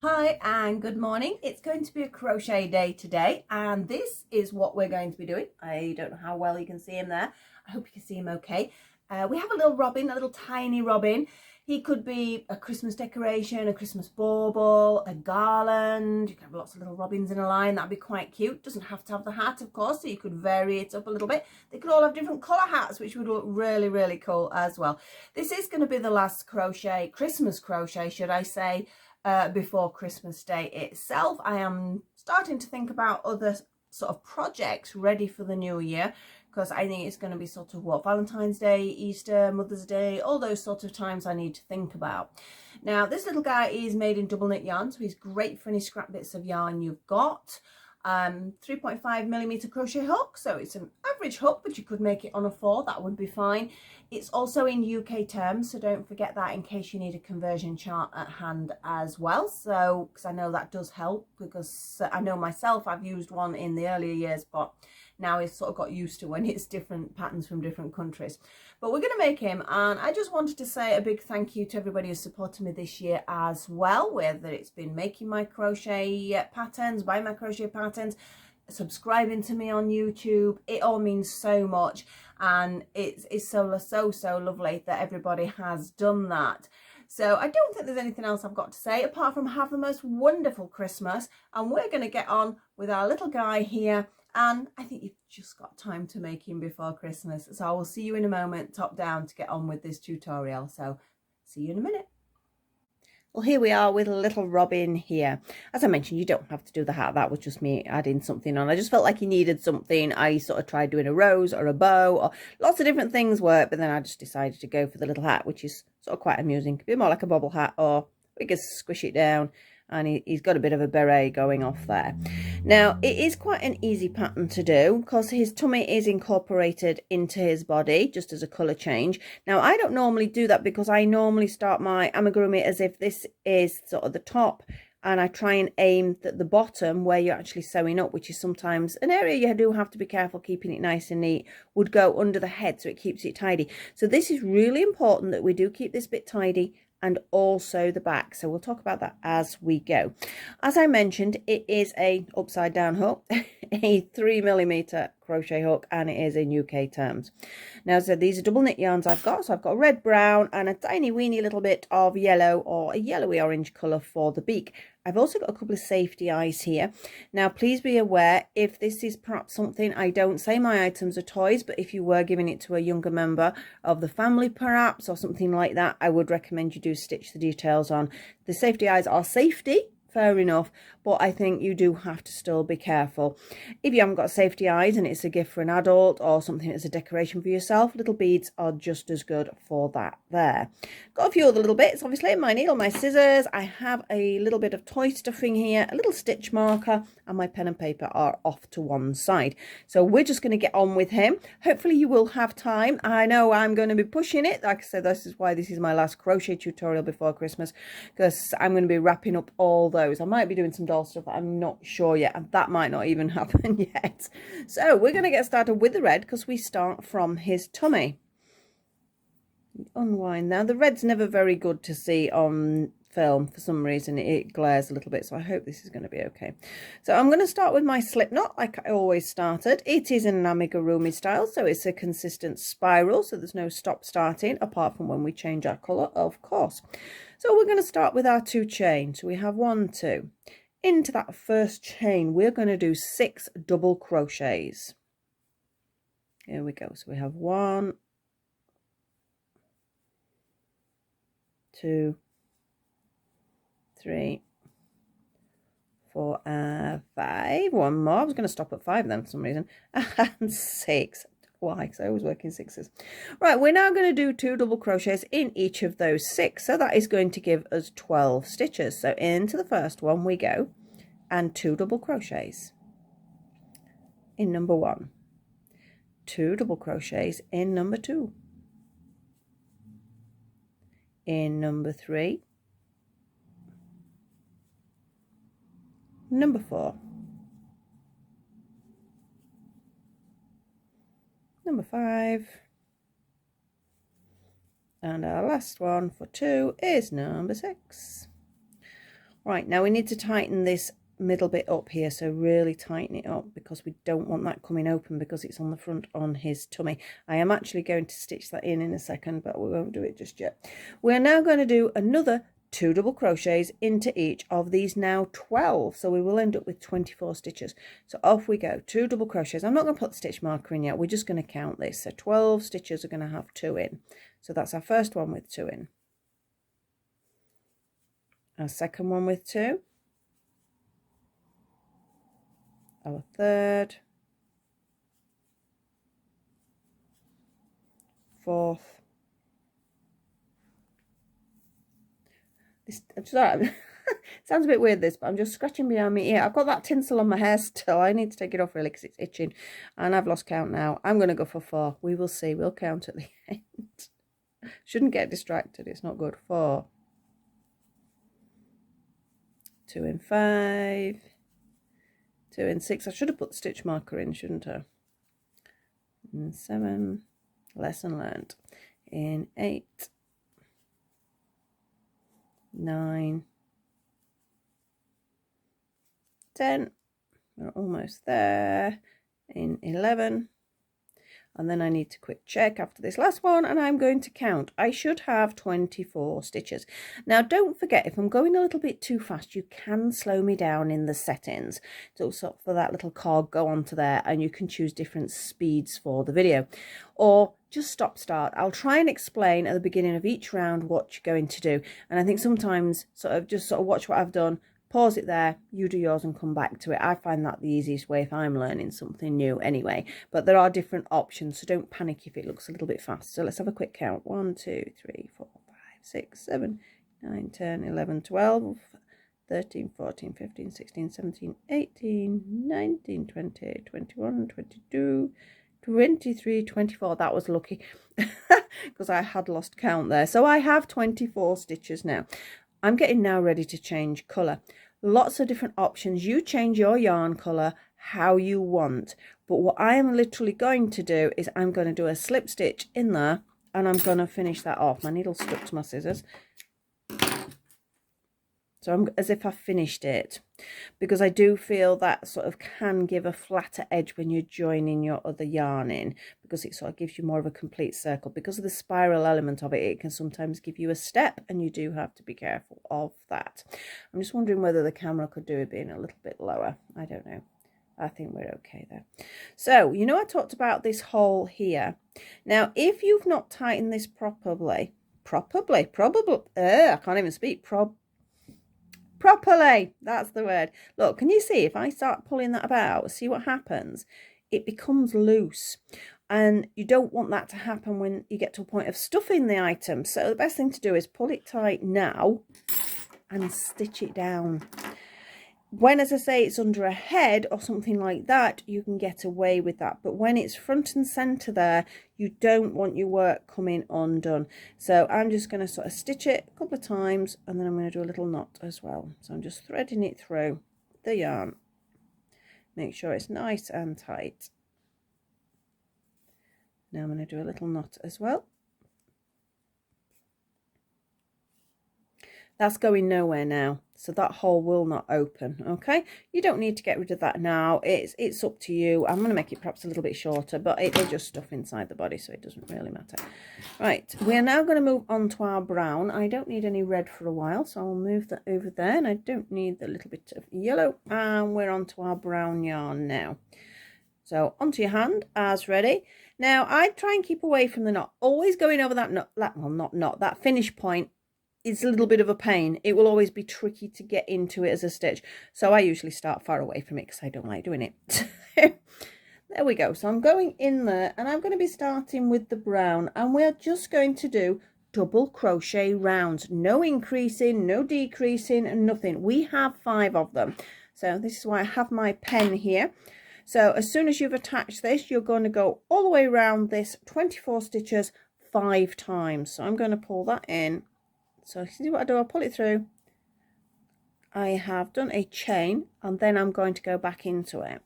Hi and good morning. It's going to be a crochet day today and this is what we're going to be doing. I don't know how well you can see him there. I hope you can see him okay. We have a little robin, a little tiny robin. He could be a Christmas decoration, a Christmas bauble, a garland. You can have lots of little robins in a line. That'd be quite cute. Doesn't have to have the hat, of course, so you could vary it up a little bit. They could all have different colour hats, which would look really, really cool as well. This is going to be the last crochet, Christmas crochet, should I say, before Christmas Day itself. I am starting to think about other sort of projects ready for the new year, because I think it's going to be sort of what, Valentine's Day, Easter, Mother's Day, all those sort of times I need to think about. Now this little guy is made in double knit yarn, so he's great for any scrap bits of yarn you've got. 3.5mm crochet hook, so it's an average hook, but you could make it on a 4, that would be fine. It's also in UK terms, so don't forget that in case you need a conversion chart at hand as well. So because I know that does help, because I know myself, I've used one in the earlier years, but now I've sort of got used to when it's different patterns from different countries. But we're going to make him, and I just wanted to say a big thank you to everybody who's supported me this year as well, whether it's been making my crochet patterns, buying my crochet patterns, subscribing to me on YouTube. It all means so much, and it's so lovely that everybody has done that. So I don't think there's anything else I've got to say apart from have the most wonderful Christmas, and we're going to get on with our little guy here. And I think you've just got time to make him before Christmas. So I will see you in a moment, top down, to get on with this tutorial. So see you in a minute. Well, here we are with a little robin here. As I mentioned, you don't have to do the hat. That was just me adding something on. I just felt like he needed something. I sort of tried doing a rose or a bow, or lots of different things work, but then I just decided to go for the little hat, which is sort of quite amusing. Could be more like a bobble hat, or we could squish it down. And he's got a bit of a beret going off there. Now, it is quite an easy pattern to do because his tummy is incorporated into his body just as a colour change. Now, I don't normally do that because I normally start my amigurumi as if this is sort of the top, and I try and aim at the bottom where you're actually sewing up, which is sometimes an area you do have to be careful keeping it nice and neat, would go under the head so it keeps it tidy. So this is really important that we do keep this bit tidy, and also the back. So we'll talk about that as we go. As I mentioned, it is a upside down hook, a 3mm crochet hook, and it is in UK terms. Now, so these are double knit yarns I've got. So I've got red, brown, and a tiny weeny little bit of yellow, or a yellowy orange colour for the beak. I've also got a couple of safety eyes here. Now, please be aware, if this is perhaps something, I don't say my items are toys, but if you were giving it to a younger member of the family perhaps, or something like that, I would recommend you do stitch the details on. The safety eyes are safety, fair enough, but I think you do have to still be careful. If you haven't got safety eyes and it's a gift for an adult or something that's a decoration for yourself, little beads are just as good for that there. Got a few other little bits, obviously, my needle, my scissors, I have a little bit of toy stuffing here, a little stitch marker, and my pen and paper are off to one side. So we're just going to get on with him. Hopefully you will have time. I know I'm going to be pushing it. Like I said, this is why this is my last crochet tutorial before Christmas, because I'm going to be wrapping up all those. I might be doing some doll stuff, but I'm not sure yet, and that might not even happen yet. So we're going to get started with the red because we start from his tummy. Unwind now. The red's never very good to see on film for some reason. It glares a little bit, so I hope this is going to be okay. So I'm going to start with my slip knot like I always started. It is an amigurumi style, so it's a consistent spiral, so there's no stop starting apart from when we change our colour, of course. So we're going to start with our 2 chains. So we have 1, 2. Into that first chain we're going to do 6 double crochets. Here we go. So we have 1, 2, 3, 4, 5. One more. I was going to stop at 5 then for some reason. And 6. Why? Because I always work in 6s. Right, we're now going to do 2 double crochets in each of those 6. So that is going to give us 12 stitches. So into the first one we go, and 2 double crochets in number 1. 2 double crochets in number 2. In number 3. Number 4. Number 5. And our last one for 2 is number 6. Right, now we need to tighten this middle bit up here, so really tighten it up because we don't want that coming open because it's on the front on his tummy. I am actually going to stitch that in a second, but we won't do it just yet. We're now going to do another 2 double crochets into each of these now 12, so we will end up with 24 stitches. So off we go, 2 double crochets. I'm not going to put the stitch marker in yet, we're just going to count this. So 12 stitches are going to have 2 in, so that's our first one with 2 in, our second one with 2, our third, fourth, this, I'm sorry, sounds a bit weird this, but I'm just scratching behind my ear. I've got that tinsel on my hair still. I need to take it off really because it's itching and I've lost count now. I'm going to go for 4. We will see. We'll count at the end. Shouldn't get distracted. It's not good. 4, 2 in 5, 2 in 6. I should have put the stitch marker in, shouldn't I? And 7, lesson learnt. In 8, 9, 10, we're almost there, in 11, and then I need to quick check after this last one, and I'm going to count. I should have 24 stitches. Now don't forget, if I'm going a little bit too fast, you can slow me down in the settings. It's also for that little cog, go onto there and you can choose different speeds for the video, or just stop start. I'll try and explain at the beginning of each round what you're going to do, and I think sometimes just watch what I've done, pause it there, you do yours and come back to it. I find that the easiest way if I'm learning something new anyway, but there are different options, so don't panic if it looks a little bit fast. So let's have a quick count. 1, 2, 3, 4, 5, 6, 7, 9, 10, 11, 12, 13, 14, 15, 16, 17, 18, 19, 20, 21, 22, 23, 24. That was lucky because I had lost count there. So I have 24 stitches now. I'm getting now ready to change colour. Lots of different options. You change your yarn colour how you want. But what I am literally going to do is I'm going to do a slip stitch in there and I'm going to finish that off. My needle stuck to my scissors. So I'm as if I finished it, because I do feel that sort of can give a flatter edge when you're joining your other yarn in, because it sort of gives you more of a complete circle. Because of the spiral element of it, it can sometimes give you a step and you do have to be careful of that. I'm just wondering whether the camera could do it being a little bit lower. I don't know. I think we're okay there. So, you know, I talked about this hole here. Now, if you've not tightened this properly, I can't even speak, properly, that's the word. Look, can you see if I start pulling that about, see what happens? It becomes loose, and you don't want that to happen when you get to a point of stuffing the item. So the best thing to do is pull it tight now and stitch it down. When, as I say, it's under a head or something like that, you can get away with that. But when it's front and centre there, you don't want your work coming undone. So I'm just going to sort of stitch it a couple of times, and then I'm going to do a little knot as well. So I'm just threading it through the yarn. Make sure it's nice and tight. Now I'm going to do a little knot as well. That's going nowhere now, so that hole will not open. Okay, you don't need to get rid of that now. It's up to you. I'm going to make it perhaps a little bit shorter, but it'll just stuff inside the body, so it doesn't really matter. Right, we're now going to move on to our brown. I don't need any red for a while, so I'll move that over there, and I don't need the little bit of yellow, and we're on to our brown yarn now. So onto your hand as ready. Now I try and keep away from the knot, always going over that knot, that finish point. It's a little bit of a pain. It will always be tricky to get into it as a stitch. So I usually start far away from it because I don't like doing it. There we go. So I'm going in there and I'm going to be starting with the brown, and we're just going to do double crochet rounds. No increasing, no decreasing, nothing. We have 5 of them. So this is why I have my pen here. So as soon as you've attached this, you're going to go all the way around this 24 stitches 5 times. So I'm going to pull that in. So see what I do, I'll pull it through. I have done a chain and then I'm going to go back into it.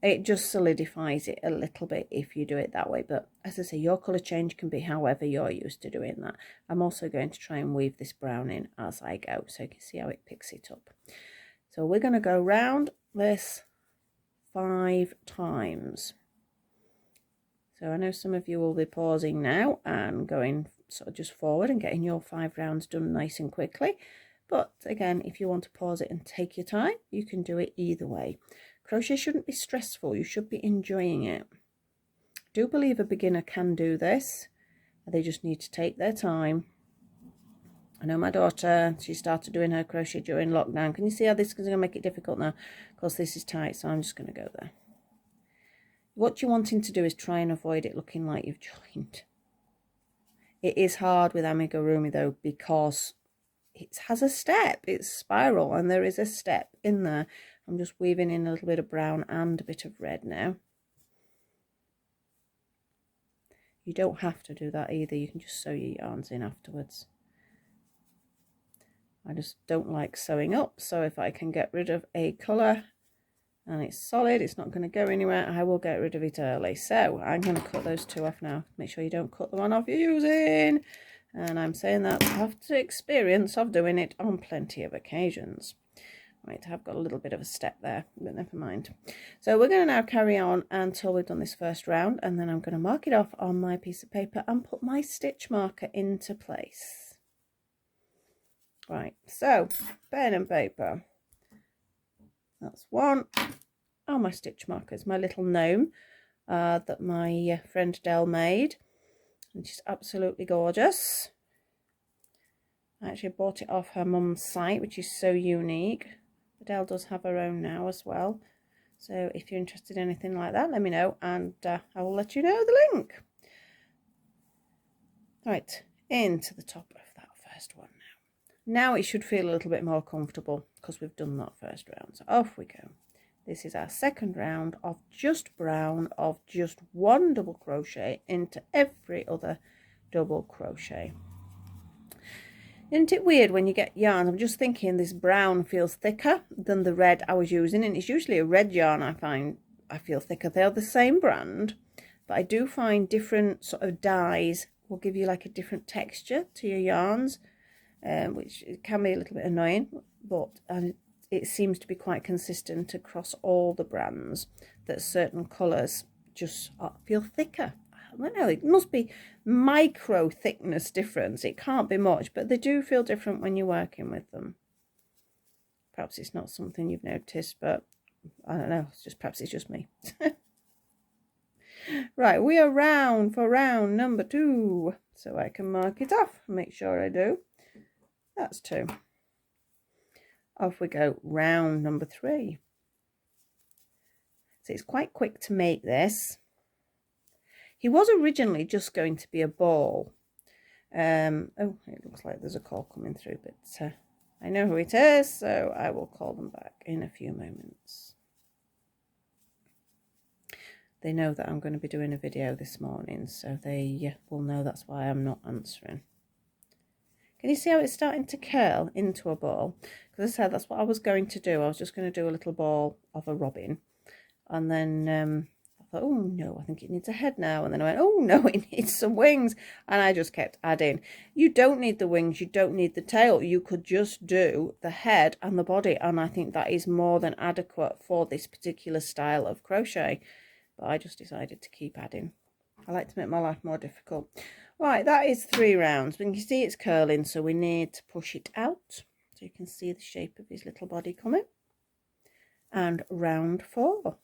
It just solidifies it a little bit if you do it that way. But as I say, your colour change can be however you're used to doing that. I'm also going to try and weave this brown in as I go, so you can see how it picks it up. So we're going to go round this 5 times. So I know some of you will be pausing now and going sort of just forward and getting your 5 rounds done nice and quickly. But again, if you want to pause it and take your time, you can do it either way. Crochet shouldn't be stressful. You should be enjoying it. I do believe a beginner can do this. They just need to take their time. I know my daughter, she started doing her crochet during lockdown. Can you see how this is going to make it difficult now? Of course, this is tight, so I'm just going to go there. What you're wanting to do is try and avoid it looking like you've joined. It is hard with amigurumi though, because it has a step. It's spiral and there is a step in there. I'm just weaving in a little bit of brown and a bit of red now. You don't have to do that either. You can just sew your yarns in afterwards. I just don't like sewing up, so if I can get rid of a colour and it's solid, it's not going to go anywhere, I will get rid of it early. So I'm going to cut those 2 off now. Make sure you don't cut the one off you're using. And I'm saying that after experience of doing it on plenty of occasions. Right, I've got a little bit of a step there, but never mind. So we're going to now carry on until we've done this first round, and then I'm going to mark it off on my piece of paper and put my stitch marker into place. Right, so pen and paper. That's one. Oh, my stitch markers, my little gnome that my friend Dell made. And she's absolutely gorgeous. I actually bought it off her mum's site, which is so unique. Adele does have her own now as well. So if you're interested in anything like that, let me know, and I will let you know the link. Right, into the top of that first one now. Now it should feel a little bit more comfortable because we've done that first round. So off we go. This is our second round of just brown, of just 1 double crochet into every other double crochet. Isn't it weird when you get yarn? I'm just thinking this brown feels thicker than the red I was using, and it's usually a red yarn I feel thicker. They're the same brand, but I do find different sort of dyes will give you like a different texture to your yarns, which can be a little bit annoying, but it seems to be quite consistent across all the brands that certain colours just feel thicker. I don't know, it must be micro thickness difference. It can't be much, but they do feel different when you're working with them. Perhaps it's not something you've noticed, but I don't know, perhaps it's just me. Right, we are round for round number 2, so I can mark it off. Make sure I do. That's 2. Off we go, round number 3. So it's quite quick to make this. He was originally just going to be a ball. Oh, it looks like there's a call coming through, but I know who it is, so I will call them back in a few moments. They know that I'm going to be doing a video this morning, so they will know that's why I'm not answering. Can you see how it's starting to curl into a ball? Because I said that's what I was going to do. I was just going to do a little ball of a robin. And then I thought, oh no, I think it needs a head now. And then I went, oh no, it needs some wings. And I just kept adding. You don't need the wings, you don't need the tail. You could just do the head and the body. And I think that is more than adequate for this particular style of crochet. But I just decided to keep adding. I like to make my life more difficult. Right, that is 3 rounds. But you can see it's curling, so we need to push it out. So you can see the shape of his little body coming. And round 4.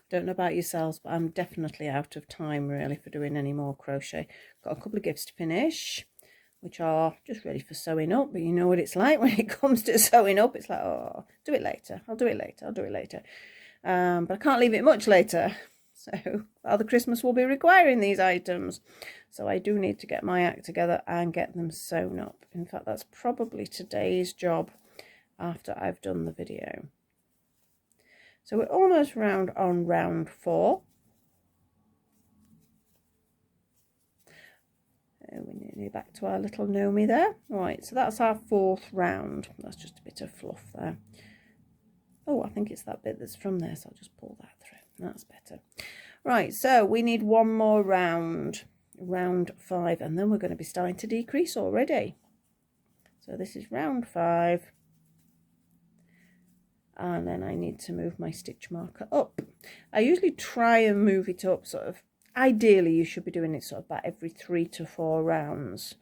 Don't know about yourselves, but I'm definitely out of time really for doing any more crochet. Got a couple of gifts to finish, which are just ready for sewing up, but you know what it's like when it comes to sewing up. It's like, oh, do it later, I'll do it later, I'll do it later. But I can't leave it much later, so Father Christmas will be requiring these items. So I do need to get my act together and get them sewn up. In fact, that's probably today's job after I've done the video. So we're almost round on round 4. We Nearly back to our little Nomi there. Right, so that's our 4th round. That's just a bit of fluff there. Oh, I think it's that bit that's from there, so I'll just pull that through. That's better. Right, so we need one more round, round 5, and then we're going to be starting to decrease already. So this is round 5. And then I need to move my stitch marker up. I usually try and move it up sort of, ideally you should be doing it sort of about every 3 to 4 rounds,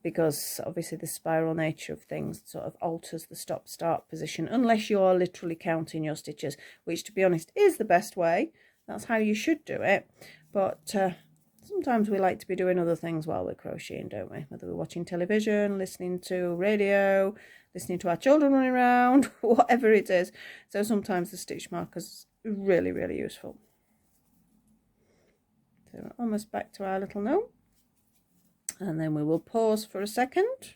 because obviously the spiral nature of things sort of alters the stop-start position, unless you're literally counting your stitches, which to be honest is the best way. That's how you should do it. But sometimes we like to be doing other things while we're crocheting, don't we? Whether we're watching television, listening to radio, listening to our children running around, whatever it is. So sometimes the stitch marker's really, really useful. So we're almost back to our little gnome. And then we will pause for a second.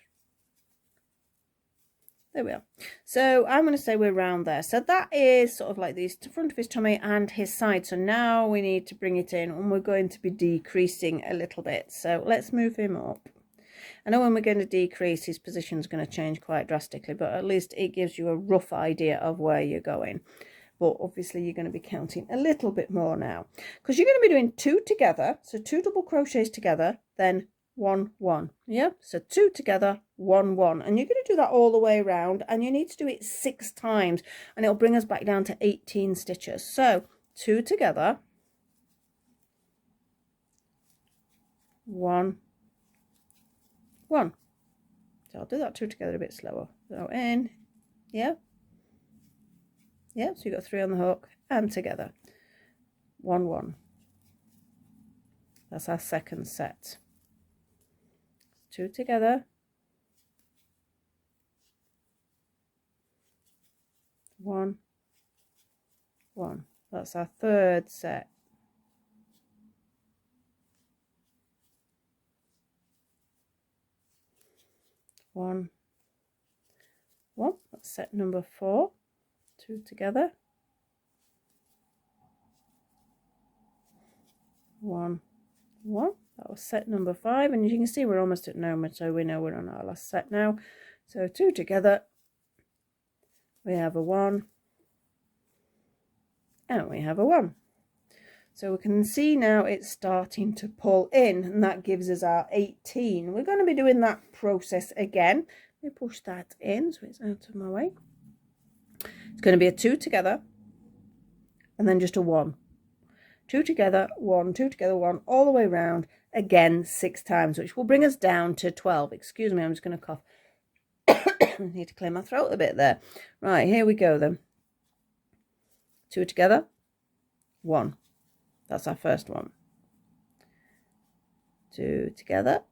There we are. So I'm going to say we're round there. So that is sort of like the front of his tummy and his side. So now we need to bring it in, and we're going to be decreasing a little bit. So let's move him up. I know when we're going to decrease, his position is going to change quite drastically, but at least it gives you a rough idea of where you're going. But obviously you're going to be counting a little bit more now, because you're going to be doing 2 together. So 2 double crochets together, then 1 1. Yeah, so 2 together, 1 1, and you're going to do that all the way around, and you need to do it 6 times, and it'll bring us back down to 18 stitches. So 2 together, 1 1. So I'll do that 2 together a bit slower. So in, yeah, so you've got 3 on the hook and together, 1 1. That's our second set. 2 together, 1 1. That's our third set. 1 1. That's set number 4. 2 together, 1 1. That was set number 5, and as you can see we're almost at Noma, so we know we're on our last set now. So 2 together, we have a 1, and we have a 1. So we can see now it's starting to pull in, and that gives us our 18. We're going to be doing that process again. Let me push that in so it's out of my way. It's going to be a 2 together, and then just a 1. 2 together, 1, 2 together, 1, all the way around, again 6 times, which will bring us down to 12. Excuse me, I'm just going to cough. I need to clear my throat a bit there. Right, here we go then. 2 together, 1. That's our first one. 2 together,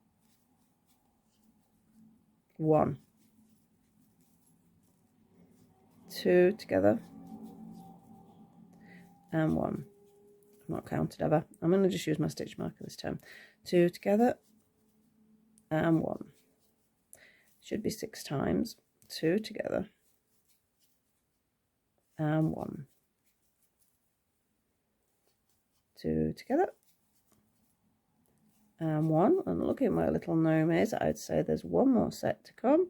1. 2 together, and 1. Not counted ever. I'm going to just use my stitch marker this time. 2 together, and 1. Should be 6 times. 2 together, and 1. 2 together, and 1. And looking where little gnome is, I'd say there's 1 more set to come.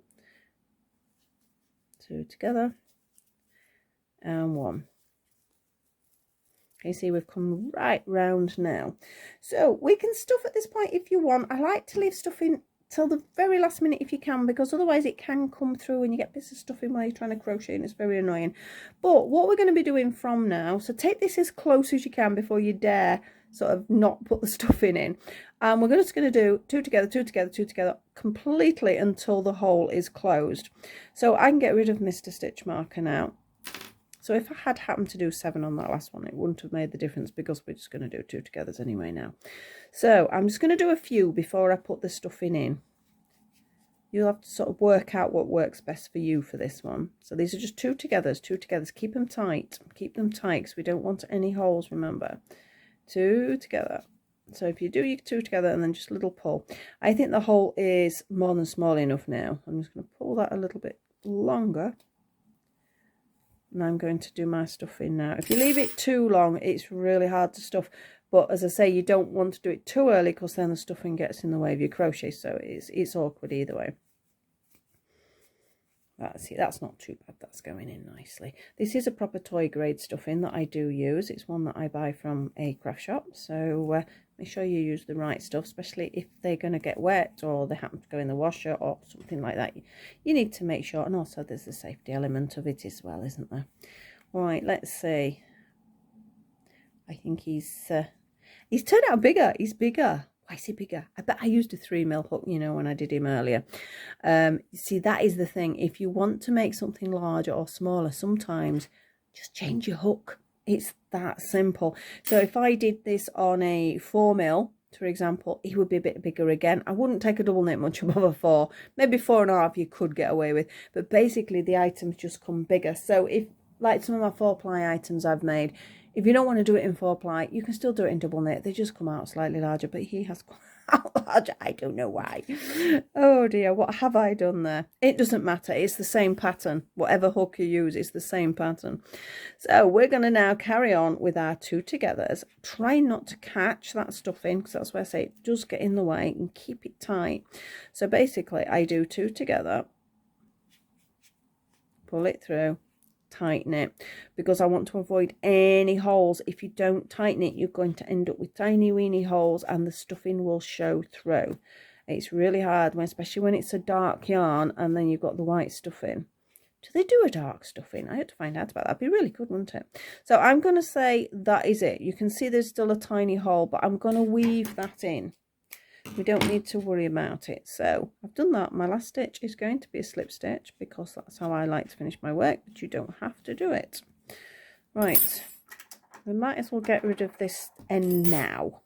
2 together, and 1. You see we've come right round now. So we can stuff at this point if you want. I like to leave stuff in till the very last minute if you can, because otherwise it can come through and you get bits of stuff in while you're trying to crochet and it's very annoying. But what we're going to be doing from now, so take this as close as you can before you dare sort of not put the stuff in. And we're just going to do 2 together, 2 together, 2 together completely until the hole is closed. So I can get rid of Mr. Stitch Marker now. So if I had happened to do 7 on that last one, it wouldn't have made the difference because we're just going to do 2 togethers anyway now. So I'm just going to do a few before I put the stuffing in. You'll have to sort of work out what works best for you for this one. So these are just 2 togethers, 2 togethers. Keep them tight. Keep them tight because we don't want any holes, remember. 2 together. So if you do your 2 together and then just a little pull. I think the hole is more than small enough now. I'm just going to pull that a little bit longer. And I'm going to do my stuffing now. If you leave it too long, it's really hard to stuff. But as I say, you don't want to do it too early because then the stuffing gets in the way of your crochet, so it's awkward either way. See, that's not too bad. That's going in nicely. This is a proper toy grade stuffing that I do use. It's one that I buy from a craft shop. So make sure you use the right stuff, especially if they're going to get wet or they happen to go in the washer or something like that. You need to make sure. And also there's the safety element of it as well, isn't there? All right, let's see. I think he's turned out bigger. He's bigger. Why is he bigger? I bet I used a 3mm hook, you know, when I did him earlier. See, that is the thing. If you want to make something larger or smaller, sometimes just change your hook. It's that simple. So if I did this on a 4mm, for example, it would be a bit bigger again. I wouldn't take a double knit much above a 4. Maybe 4.5 you could get away with. But basically the items just come bigger. So if, like some of my 4-ply items I've made, if you don't want to do it in 4-ply, you can still do it in double knit. They just come out slightly larger, but he has come out larger. I don't know why. Oh dear, what have I done there? It doesn't matter. It's the same pattern. Whatever hook you use, it's the same pattern. So we're going to now carry on with our 2 togethers. Try not to catch that stuffing, because that's why I say it does get in the way, and keep it tight. So basically, I do 2 together, pull it through, tighten it, because I want to avoid any holes. If you don't tighten it, you're going to end up with tiny weeny holes and the stuffing will show through. It's really hard, especially when it's a dark yarn and then you've got the white stuffing. Do they do a dark stuffing? I had to find out about that. That'd be really good, wouldn't it? So I'm going to say that is it. You can see there's still a tiny hole, but I'm going to weave that in. We don't need to worry about it. So I've done that. My last stitch is going to be a slip stitch because that's how I like to finish my work, but you don't have to do it. Right, we might as well get rid of this end now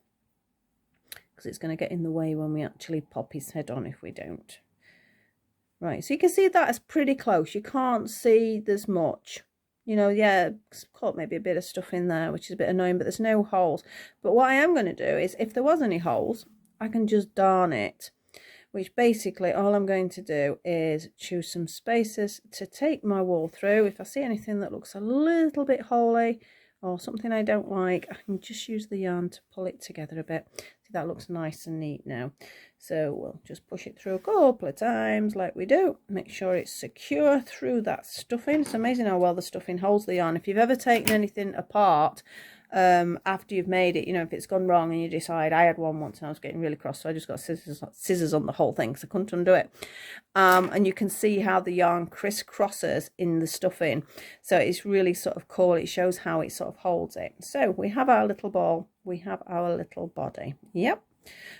because it's going to get in the way when we actually pop his head on if we don't. Right, so you can see that's pretty close. You can't see there's much. You know, yeah, caught maybe a bit of stuff in there, which is a bit annoying, but there's no holes. But what I am going to do is, if there was any holes, I can just darn it, which basically all I'm going to do is choose some spaces to take my wool through. If I see anything that looks a little bit holy or something I don't like, I can just use the yarn to pull it together a bit. See, that looks nice and neat now. So we'll just push it through a couple of times like we do. Make sure it's secure through that stuffing. It's amazing how well the stuffing holds the yarn. If you've ever taken anything apart after you've made it, you know, if it's gone wrong and you decide, I had one once and I was getting really cross, so I just got scissors on the whole thing because I couldn't undo it. And you can see how the yarn crisscrosses in the stuffing, so it's really sort of cool. It shows how it sort of holds it. So we have our little ball, we have our little body. Yep.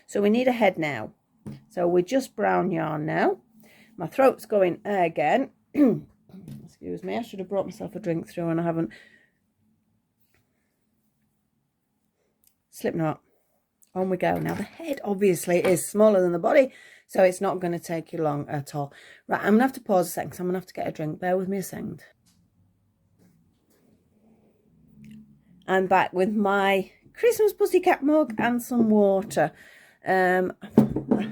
So we need a head now. So we're just brown yarn now. My throat's going again. Excuse me, I should have brought myself a drink through and I haven't. Slip knot, on we go. Now the head obviously is smaller than the body, so it's not going to take you long at all. Right, I'm going to have to pause a second because I'm going to have to get a drink. Bear with me a second. I'm back with my Christmas pussycat mug and some water. I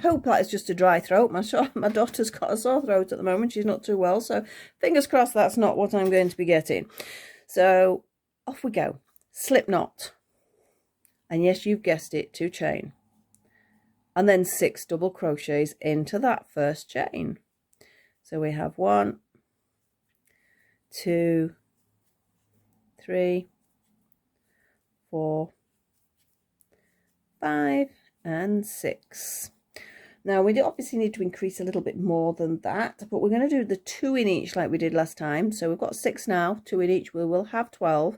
hope that is just a dry throat. My daughter's got a sore throat at the moment. She's not too well, so fingers crossed that's not what I'm going to be getting. So off we go. Slip knot. And yes, you've guessed it, 2 chain. And then 6 double crochets into that first chain. So we have 1, 2, 3, 4, 5, and 6. Now we do obviously need to increase a little bit more than that, but we're going to do the 2 in each like we did last time. So we've got 6 now, 2 in each. We will have 12.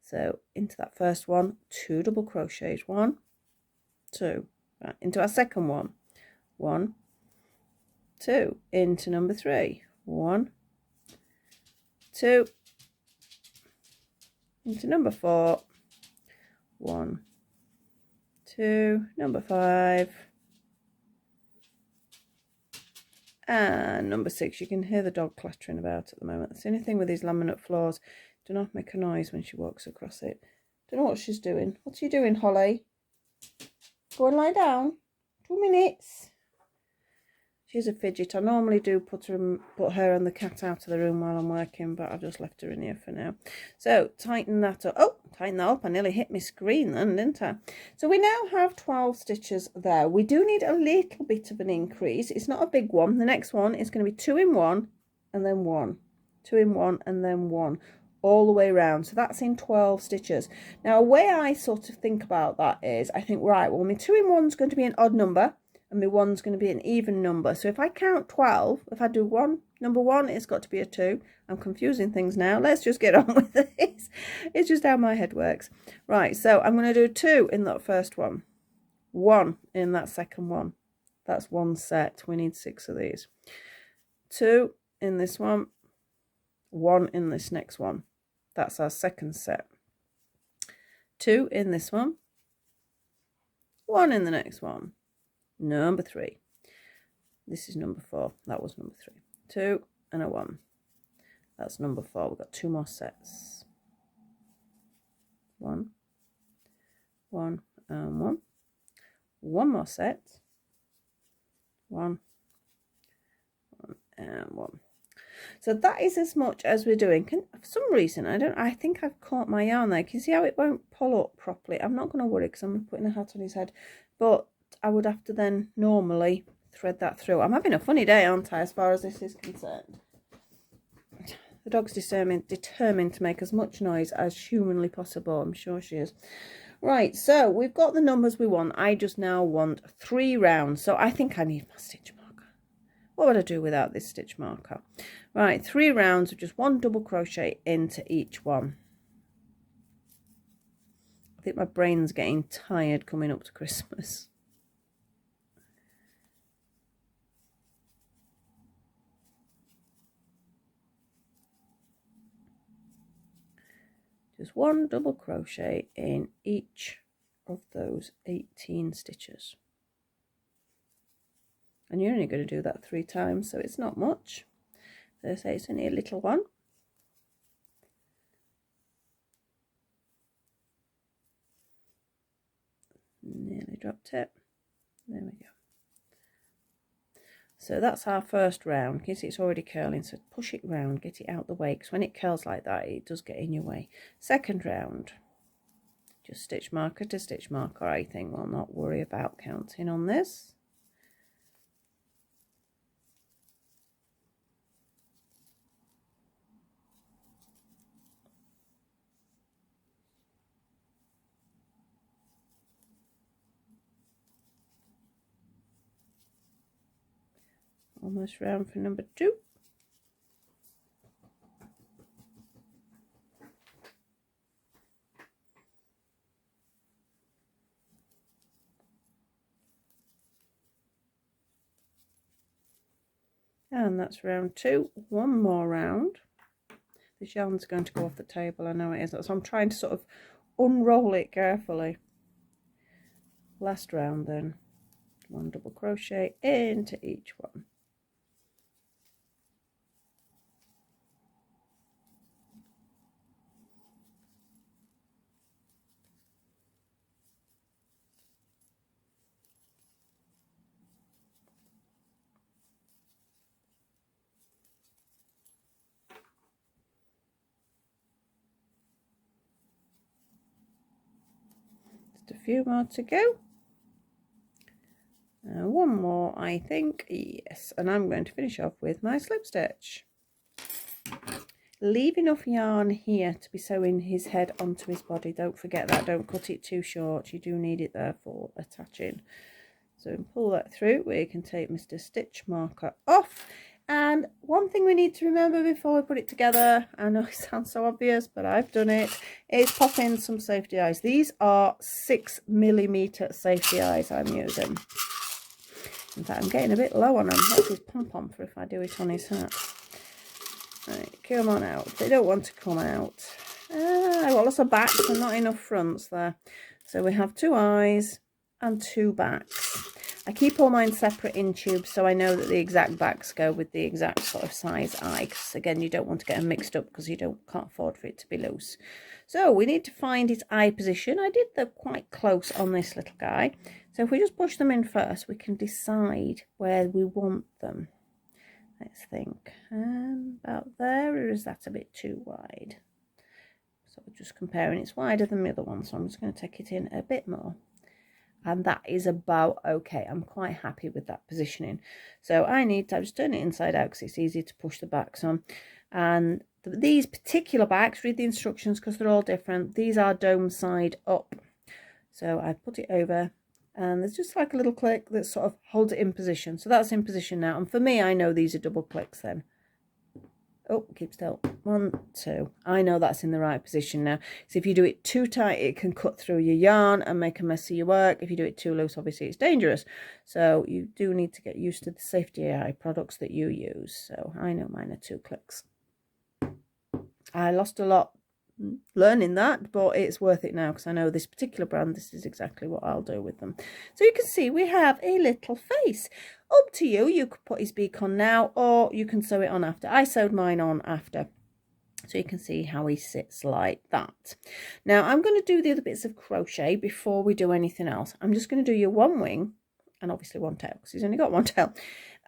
So into that first one, 2 double crochets, 1, 2, right, into our second one, 1, 2, into number 3, 1, 2, into number 4, 1, 2, number 5, and number 6. You can hear the dog clattering about at the moment. That's the only thing with these laminate floors. Do not make a noise when she walks across it. Don't know what she's doing. What's you doing, Holly? Go and lie down. 2 minutes. She's a fidget. I normally do put her and the cat out of the room while I'm working, but I've just left her in here for now. So tighten that up. Oh, tighten that up. I nearly hit my screen then, didn't I? So we now have 12 stitches there. We do need a little bit of an increase. It's not a big one. The next one is going to be 2 in 1 and then 1. 2 in 1 and then 1. All the way around. So that's in 12 stitches. Now, a way I sort of think about that is, I think, right, well, my 2 in 1 is going to be an odd number. And my 1's going to be an even number. So if I count 12, if I do number 1, it's got to be a 2. I'm confusing things now. Let's just get on with this. It's just how my head works. Right, so I'm going to do 2 in that first one. 1 in that second one. That's one set. We need 6 of these. 2 in this one. 1 in this next one. That's our second set. 2 in this one. 1 in the next one. Number 3. This is number 4. That was number 3. 2 and a 1. That's number 4. We've got 2 more sets. 1, 1 and 1. 1 more set. 1, 1 and 1. So that is as much as we're doing. For some reason, I think I've caught my yarn there. Can you see how it won't pull up properly? I'm not going to worry because I'm putting a hat on his head. But I would have to then normally thread that through. I'm having a funny day, aren't I, as far as this is concerned. The dog's determined to make as much noise as humanly possible. I'm sure she is. Right, so we've got the numbers we want. I just now want 3 rounds. So I think I need my stitch marker. What would I do without this stitch marker? Right, 3 rounds of just 1 double crochet into each one. I think my brain's getting tired coming up to Christmas. Just 1 double crochet in each of those 18 stitches. And you're only going to do that 3 times, so it's not much. So I say it's only a little one. Nearly dropped it. There we go. So that's our first round. You can see it's already curling, so push it round, get it out the way, because when it curls like that, it does get in your way. Second round, just stitch marker to stitch marker. I think we'll not worry about counting on this. Almost round for number 2. And that's round 2. 1 more round. This yarn's going to go off the table, I know it is. So I'm trying to sort of unroll it carefully. Last round then. 1 double crochet into each one. A few more to go. 1 more, I think. Yes, and I'm going to finish off with my slip stitch. Leave enough yarn here to be sewing his head onto his body. Don't forget that. Don't cut it too short. You do need it there for attaching. So pull that through. We can take Mr. Stitch Marker off. And one thing we need to remember before we put it together, I know it sounds so obvious, but I've done it, is pop in some safety eyes. These are 6mm safety eyes I'm using. In fact, I'm getting a bit low on them. That's his pom-pom for if I do it on his hat. Right, come on out. They don't want to come out. I've got lots of backs and not enough fronts there. So we have 2 eyes and 2 backs. I keep all mine separate in tubes so I know that the exact backs go with the exact sort of size eye, because again you don't want to get them mixed up because you can't afford for it to be loose. So we need to find his eye position. I did the quite close on this little guy, So if we just push them in first, we can decide where we want them. Let's think, about there, or is that a bit too wide? So we're just comparing, it's wider than the other one, so I'm just going to take it in a bit more. And that is about okay. I'm quite happy with that positioning. So I just turn it inside out because it's easy to push the backs on. And these particular backs, read the instructions because they're all different. These are dome side up. So I put it over and there's just like a little click that sort of holds it in position. So that's in position now. And for me, I know these are double clicks then. Oh, keep still. 1, 2. I know that's in the right position now. So if you do it too tight, it can cut through your yarn and make a mess of your work. If you do it too loose, obviously it's dangerous. So you do need to get used to the safety AI products that you use. So I know mine are 2 clicks. I lost a lot learning that, but it's worth it now because I know this particular brand, this is exactly what I'll do with them. So you can see we have a little face. Up to you, you could put his beak on now or you can sew it on after. I sewed mine on after, so you can see how he sits like that. Now I'm going to do the other bits of crochet before we do anything else. I'm just going to do your one wing and obviously one tail because he's only got one tail,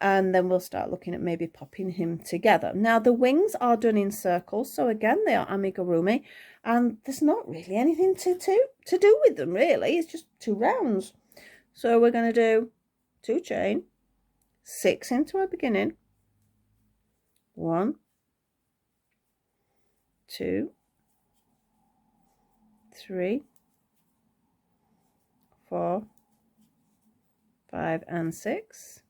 and then we'll start looking at maybe popping him together. Now the wings are done in circles, so again they are amigurumi, and there's not really anything to do with them really. It's just 2 rounds. So we're going to do 2 chain, 6 into our beginning, 1, 2, 3, 4, 5 and 6.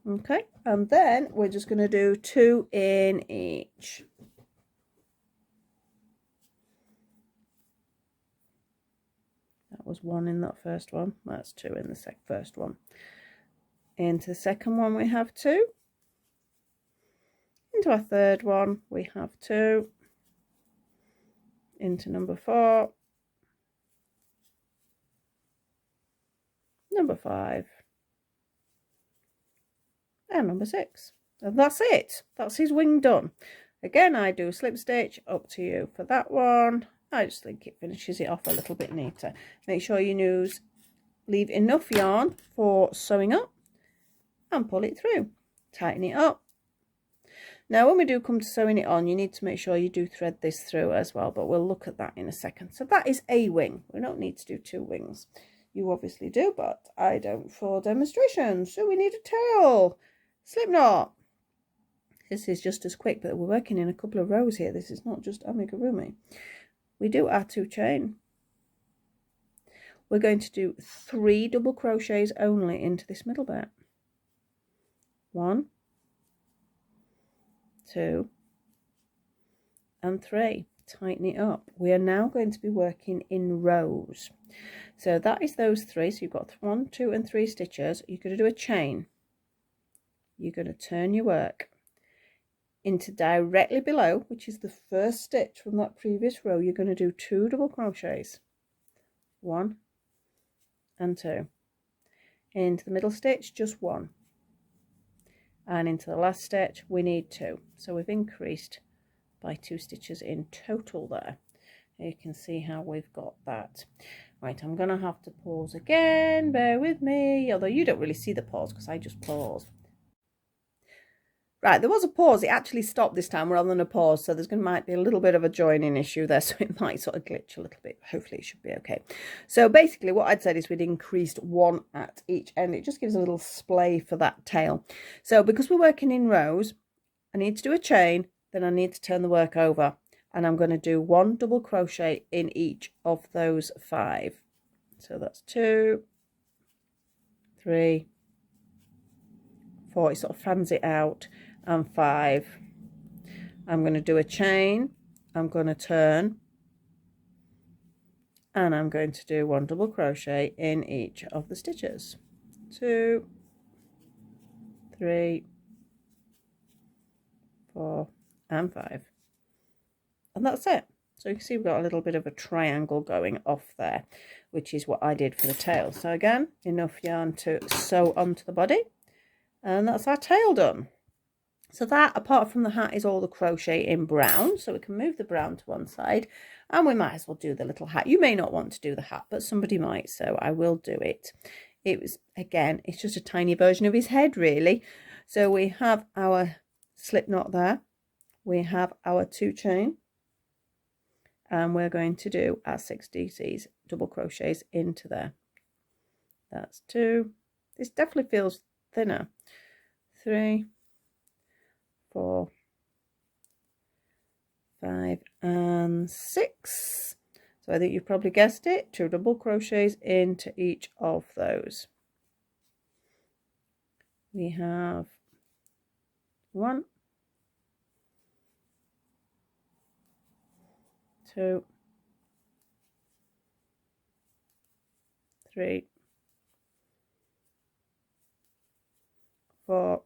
Okay, and then we're just going to do 2 in each. That was 1 in that first one. That's 2 in the first one. Into the second one we have 2. Into our third one we have 2. Into number 4. Number 5. And number 6. And that's it. That's his wing done. Again, I do a slip stitch, up to you for that one. I just think it finishes it off a little bit neater. Make sure you leave enough yarn for sewing up and pull it through. Tighten it up. Now when we do come to sewing it on, you need to make sure you do thread this through as well, but we'll look at that in a second. So that is a wing. We don't need to do 2 wings. You obviously do, but I don't for demonstration. So we need a tail. Slip knot. This is just as quick, but we're working in a couple of rows here. This is not just amigurumi. We do our 2 chain. We're going to do 3 double crochets only into this middle bit. 1, 2 and 3. Tighten it up. We are now going to be working in rows. So that is those 3. So you've got 1, 2 and 3 stitches. You're going to do a chain. You're going to turn your work into directly below, which is the first stitch from that previous row. You're going to do 2 double crochets. 1 and 2. Into the middle stitch, just 1. And into the last stitch we need 2. So we've increased by 2 stitches in total there. You can see how we've got that. Right, I'm going to have to pause again, bear with me, although you don't really see the pause because I just paused. Right, there was a pause. It actually stopped this time rather than a pause, so might be a little bit of a joining issue there, so it might sort of glitch a little bit. Hopefully it should be okay. So basically what I'd said is we'd increased 1 at each end. It just gives a little splay for that tail. So because we're working in rows, I need to do a chain, then I need to turn the work over, and I'm going to do 1 double crochet in each of those 5. So that's 2, 3, 4. It sort of fans it out. And 5. I'm going to do a chain, I'm going to turn, and I'm going to do 1 double crochet in each of the stitches. 2, 3, 4 and 5, and that's it. So you can see we've got a little bit of a triangle going off there, which is what I did for the tail. So again, enough yarn to sew onto the body, and that's our tail done. So that, apart from the hat, is all the crochet in brown. So we can move the brown to one side. And we might as well do the little hat. You may not want to do the hat, but somebody might, so I will do it. It was, again, it's just a tiny version of his head, really. So we have our slip knot there. We have our 2 chain. And we're going to do our 6 DCs, double crochets into there. That's 2. This definitely feels thinner. 3, 4, 5 and 6. So I think you've probably guessed it, 2 double crochets into each of those. We have 1, 2, 3, 4,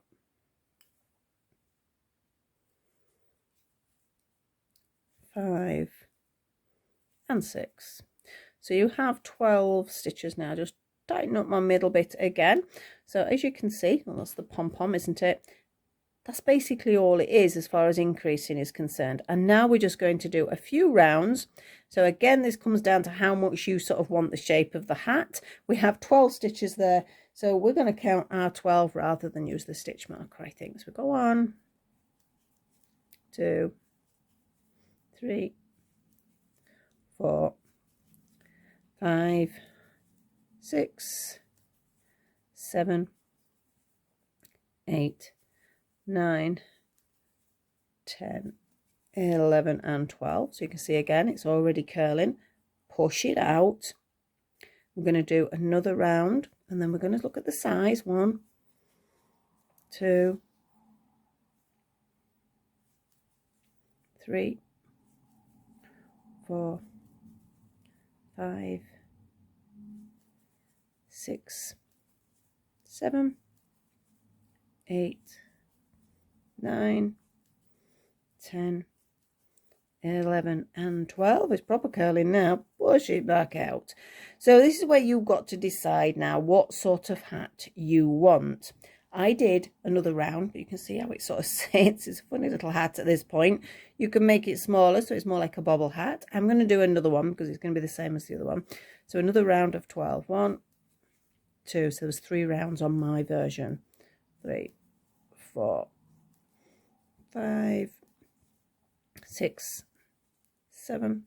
5 and 6. So you have 12 stitches now. Just tighten up my middle bit again. So as you can see, well, that's the pom-pom, isn't it? That's basically all it is as far as increasing is concerned. And now we're just going to do a few rounds. So again, this comes down to how much you sort of want the shape of the hat. We have 12 stitches there, so we're going to count our 12 rather than use the stitch marker, I think. So we go 1, 2, 3, 4, 5, 6, 7, 8, 9, 10, 11 and 12. So you can see again it's already curling. Push it out. We're going to do another round and then we're going to look at the size. 1, 2, 3, 4, 5, 6, 7, 8, 9, 10, 11 and 12. It's proper curling now. Push it back out. So this is where you've got to decide now what sort of hat you want. I did another round, but you can see how it sort of sits. It's a funny little hat at this point. You can make it smaller, so it's more like a bobble hat. I'm going to do another one because it's going to be the same as the other one. So another round of 12. 1, 2. So there's 3 rounds on my version. 3, 4, 5, 6, 7,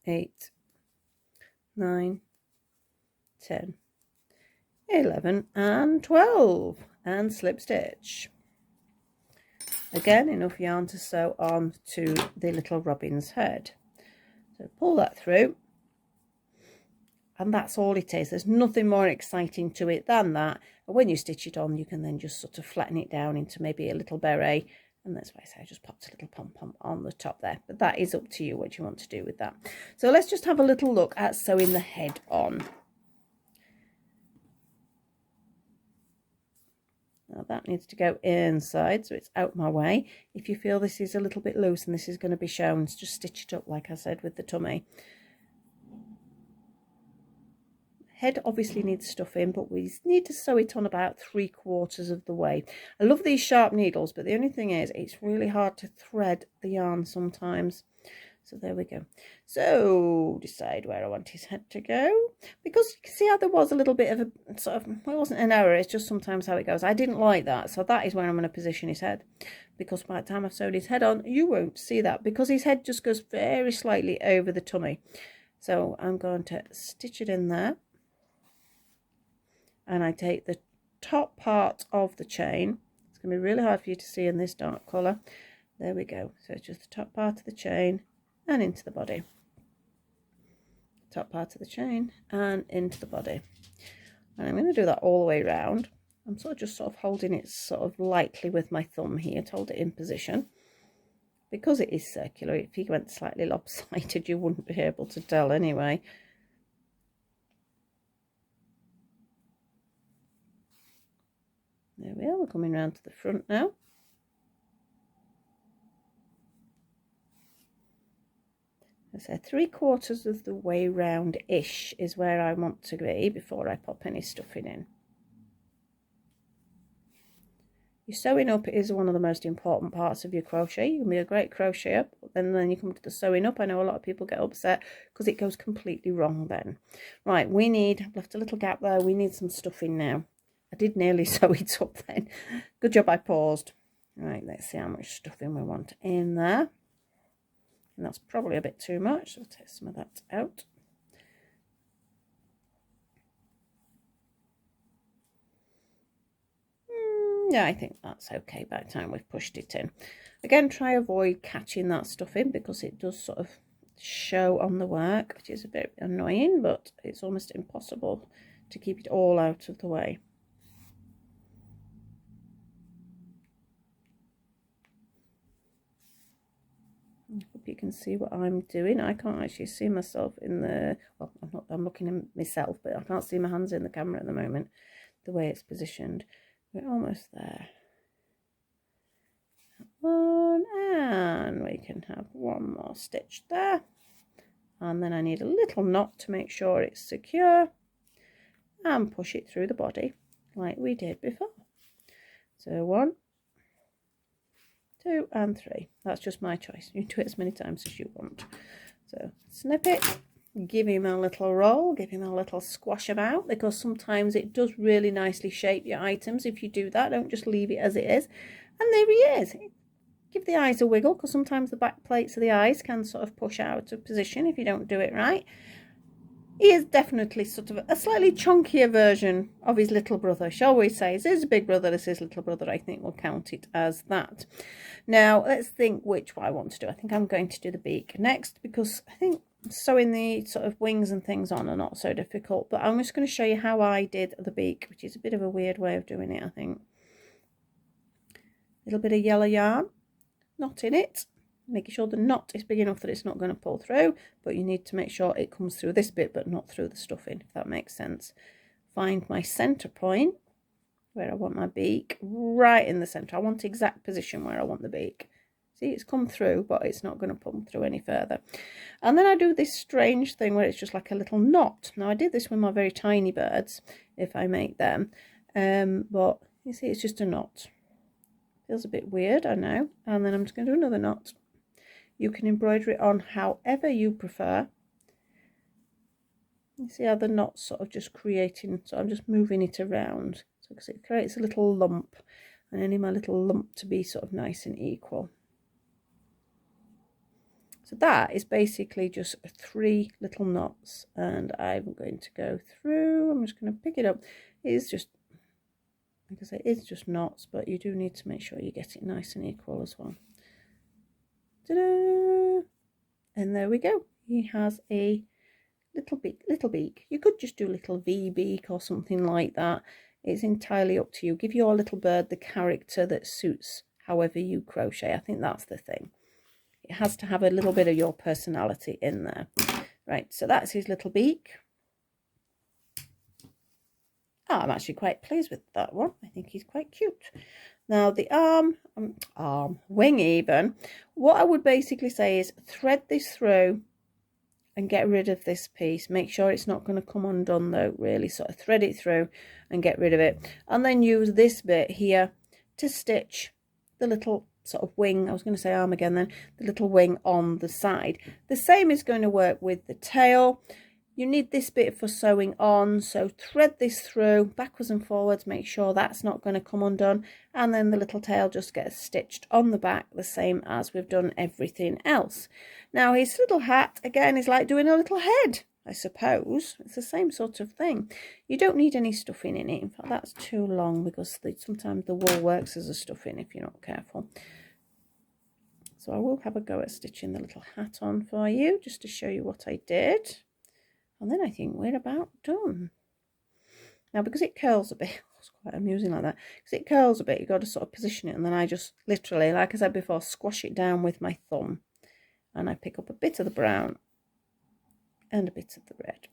8, 9, 10, 11 and 12 and slip stitch. Again, enough yarn to sew on to the little robin's head. So pull that through and that's all it is. There's nothing more exciting to it than that. And when you stitch it on, you can then just sort of flatten it down into maybe a little beret. And that's why I say I just popped a little pom-pom on the top there. But that is up to you what you want to do with that. So let's just have a little look at sewing the head on. Now that needs to go inside, so it's out my way. If you feel this is a little bit loose and this is going to be shown, just stitch it up like I said with the tummy. Head obviously needs stuffing, but we need to sew it on about 3/4 of the way. I love these sharp needles, but the only thing is it's really hard to thread the yarn sometimes. So there we go. So decide where I want his head to go, because you can see how there was a little bit of a sort of, well, it wasn't an error, it's just sometimes how it goes. I didn't like that, so that is where I'm going to position his head, because by the time I've sewed his head on, you won't see that because his head just goes very slightly over the tummy. So I'm going to stitch it in there, and I take the top part of the chain. It's going to be really hard for you to see in this dark colour. There we go. So it's just the top part of the chain and into the body. Top part of the chain and into the body. And I'm going to do that all the way around. I'm sort of holding it sort of lightly with my thumb here to hold it in position. Because it is circular, if you went slightly lopsided, you wouldn't be able to tell anyway. There we are, we're coming round to the front now. So 3/4 of the way round-ish is where I want to be before I pop any stuffing in. Your sewing up is one of the most important parts of your crochet. You can be a great crocheter, but then you come to the sewing up. I know a lot of people get upset because it goes completely wrong then. Right, we need, left a little gap there, we need some stuffing now. I did nearly sew it up then. Good job I paused. Right, let's see how much stuffing we want in there. And that's probably a bit too much, so I'll take some of that out. Yeah, I think that's okay by the time we've pushed it in. Again, try avoid catching that stuff in because it does sort of show on the work, which is a bit annoying, but it's almost impossible to keep it all out of the way. I hope you can see what I'm doing. I can't actually see myself in the, well, I'm looking at myself, but I can't see my hands in the camera at the moment, the way it's positioned. We're almost there. One, and we can have one more stitch there, and then I need a little knot to make sure it's secure, and push it through the body like we did before. So 1, 2 and 3. That's just my choice. You do it as many times as you want. So snip it, give him a little roll, give him a little squash about, because sometimes it does really nicely shape your items if you do that. Don't just leave it as it is. And there he is. Give the eyes a wiggle, because sometimes the back plates of the eyes can sort of push out of position if you don't do it right. He is definitely sort of a slightly chunkier version of his little brother, shall we say. This is a big brother, this is little brother. I think we'll count it as that. Now, let's think which one I want to do. I think I'm going to do the beak next, because I think sewing the sort of wings and things on are not so difficult. But I'm just going to show you how I did the beak, which is a bit of a weird way of doing it, I think. A little bit of yellow yarn, knot in it. Making sure the knot is big enough that it's not going to pull through, but you need to make sure it comes through this bit but not through the stuffing, if that makes sense. Find my center point where I want my beak, right in the center. I want exact position where I want the beak. See, it's come through, but it's not going to pull through any further. And then I do this strange thing where it's just like a little knot. Now I did this with my very tiny birds, if I make them, but you see it's just a knot. Feels a bit weird, I know. And then I'm just going to do another knot. You can embroider it on however you prefer. You see how the knot's sort of just creating, so I'm just moving it around. So because it creates a little lump, and I need my little lump to be sort of nice and equal. So that is basically just 3 little knots, and I'm going to go through, I'm just going to pick it up. It is just, like I say, it's just knots, but you do need to make sure you get it nice and equal as well. Ta-da! And there we go. He has a little beak. You could just do little V beak or something like that. It's entirely up to you. Give your little bird the character that suits however you crochet. I think that's the thing. It has to have a little bit of your personality in there. Right, so that's his little beak. Oh, I'm actually quite pleased with that one. I think he's quite cute. Now the wing even, what I would basically say is thread this through and get rid of this piece. Make sure it's not going to come undone though, really sort of thread it through and get rid of it. And then use this bit here to stitch the little sort of wing, I was going to say arm again then, the little wing on the side. The same is going to work with the tail. You need this bit for sewing on, so thread this through backwards and forwards, make sure that's not going to come undone, and then the little tail just gets stitched on the back, the same as we've done everything else. Now his little hat, again, is like doing a little head, I suppose. It's the same sort of thing. You don't need any stuffing in it. In fact, that's too long because sometimes the wool works as a stuffing if you're not careful. So I will have a go at stitching the little hat on for you, just to show you what I did. And then I think we're about done. Now, because it curls a bit, it's quite amusing like that, because it curls a bit, you've got to sort of position it, and then I just literally, like I said before, squash it down with my thumb. And I pick up a bit of the brown and a bit of the red.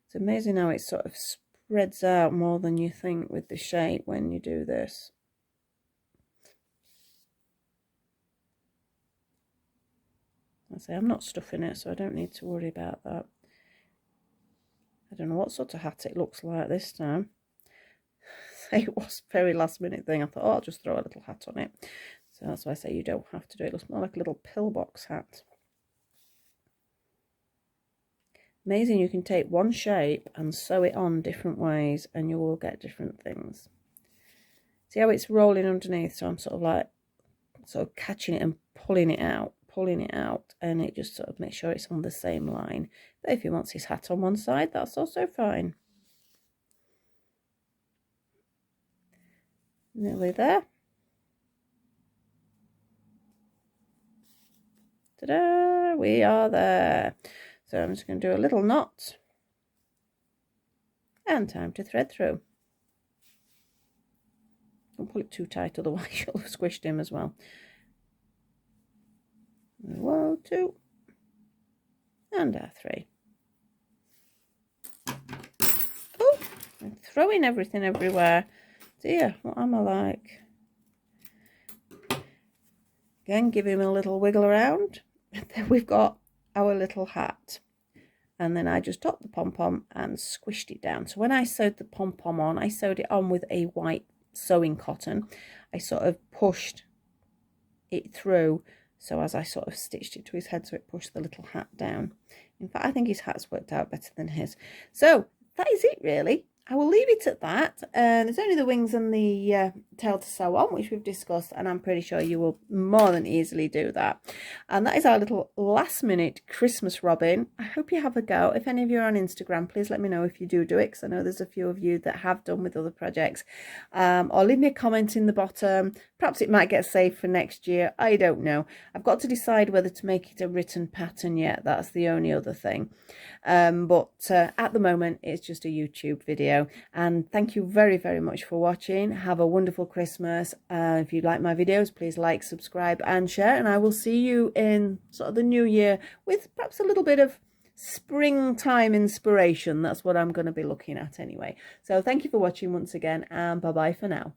It's amazing how it sort of spreads out more than you think with the shape when you do this. I say I'm not stuffing it, so I don't need to worry about that. I don't know what sort of hat it looks like this time. it was a very last minute thing. I thought, oh, I'll just throw a little hat on it. So that's why I say you don't have to do it. It looks more like a little pillbox hat. Amazing, you can take one shape and sew it on different ways and you will get different things. See how it's rolling underneath? So I'm sort of catching it and pulling it out, and it just sort of makes sure it's on the same line. But if he wants his hat on one side, that's also fine. Nearly there. Ta-da! We are there. So I'm just going to do a little knot. And time to thread through. Don't pull it too tight, otherwise you'll have squished him as well. 1, 2, and our 3. Oh, I'm throwing everything everywhere. Dear, what am I like? Again, give him a little wiggle around. Then we've got our little hat. And then I just topped the pom-pom and squished it down. So when I sewed the pom-pom on, I sewed it on with a white sewing cotton. I sort of pushed it through, so as I sort of stitched it to his head, so it pushed the little hat down. In fact, I think his hat's worked out better than his. So that is it really. I will leave it at that. There's only the wings and the tail to sew on, which we've discussed, and I'm pretty sure you will more than easily do that. And that is our little last minute Christmas robin. I hope you have a go. If any of you are on Instagram, please let me know if you do it, because I know there's a few of you that have done with other projects. Or leave me a comment in the bottom. Perhaps it might get saved for next year. I don't know. I've got to decide whether to make it a written pattern yet. That's the only other thing. But at the moment, it's just a YouTube video. And thank you very, very much for watching. Have a wonderful Christmas. If you like my videos, please like, subscribe and share. And I will see you in sort of the new year with perhaps a little bit of springtime inspiration. That's what I'm going to be looking at anyway. So thank you for watching once again, and bye-bye for now.